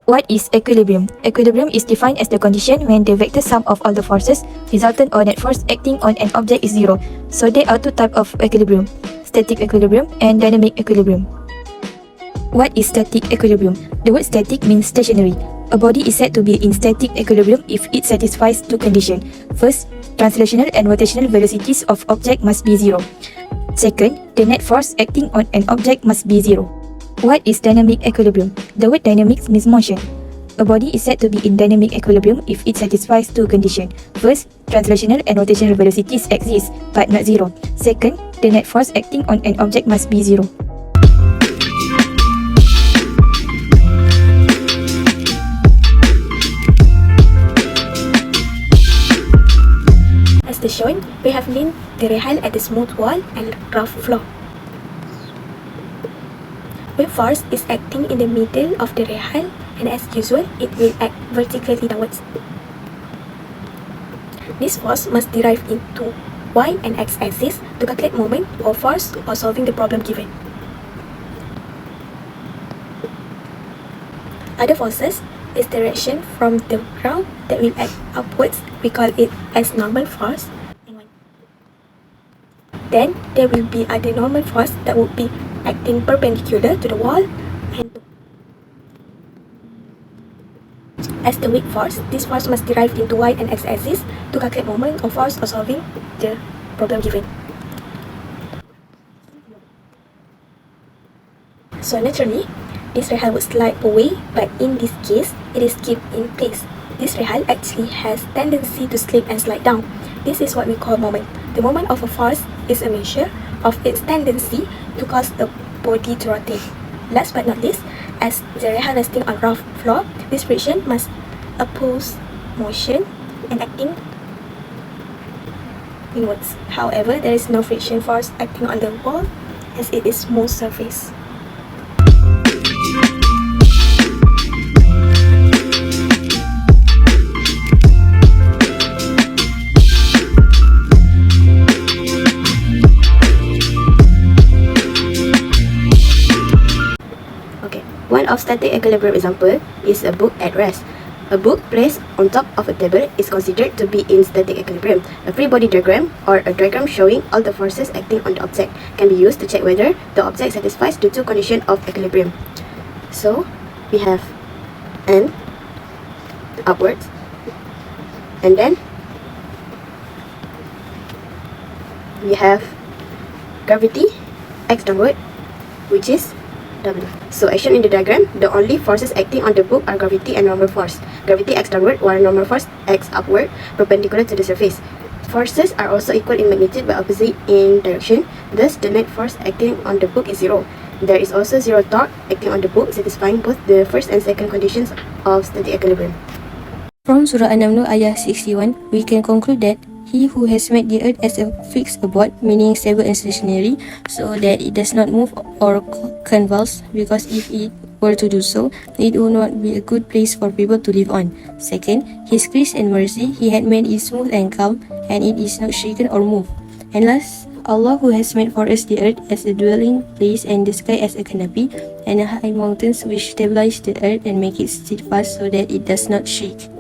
What is equilibrium? Equilibrium is defined as the condition when the vector sum of all the forces, resultant or net force acting on an object is zero. So there are two types of equilibrium, static equilibrium and dynamic equilibrium. What is static equilibrium? The word static means stationary. A body is said to be in static equilibrium if it satisfies two conditions. First, translational and rotational velocities of object must be zero. Second, the net force acting on an object must be zero. What is dynamic equilibrium? The word dynamics means motion. A body is said to be in dynamic equilibrium if it satisfies two conditions. First, translational and rotational velocities exist, but not zero. Second, the net force acting on an object must be zero. As shown, we have named the rehal at the smooth wall and rough floor. Wave force is acting in the middle of the rehal, and as usual, it will act vertically downwards. This force must derive into y and x axis to calculate moment or force or solving the problem given. Other forces is direction from the ground that will act upwards. We call it as normal force. Then there will be other normal force that would be acting perpendicular to the wall. And as the weak force, this force must derive into y and x axis to calculate moment or force or solving the problem given. So naturally, this rehal would slide away, but in this case, it is kept in place. This rehal actually has tendency to slip and slide down. This is what we call moment. The moment of a force is a measure of its tendency to cause a body to rotate. Last but not least, as the rehal resting on rough floor, this friction must oppose motion and acting inwards. However, there is no friction force acting on the wall as it is smooth surface. One of static equilibrium example is a book at rest. A book placed on top of a table is considered to be in static equilibrium. A free body diagram or a diagram showing all the forces acting on the object can be used to check whether the object satisfies the two conditions of equilibrium. So, we have N upwards, and then we have gravity X downward, which is W. So as shown in the diagram, the only forces acting on the book are gravity and normal force. Gravity X downward while normal force X upward perpendicular to the surface. Forces are also equal in magnitude but opposite in direction. Thus, the net force acting on the book is zero. There is also zero torque acting on the book, satisfying both the first and second conditions of static equilibrium. From Surah An-Naml ayah 61, we can conclude that He who has made the earth as a fixed abode, meaning stable and stationary, so that it does not move or convulse, because if it were to do so, it would not be a good place for people to live on. Second, His grace and mercy, He had made it smooth and calm, and it is not shaken or moved. And last, Allah who has made for us the earth as a dwelling place and the sky as a canopy, and high mountains which stabilize the earth and make it steadfast so that it does not shake.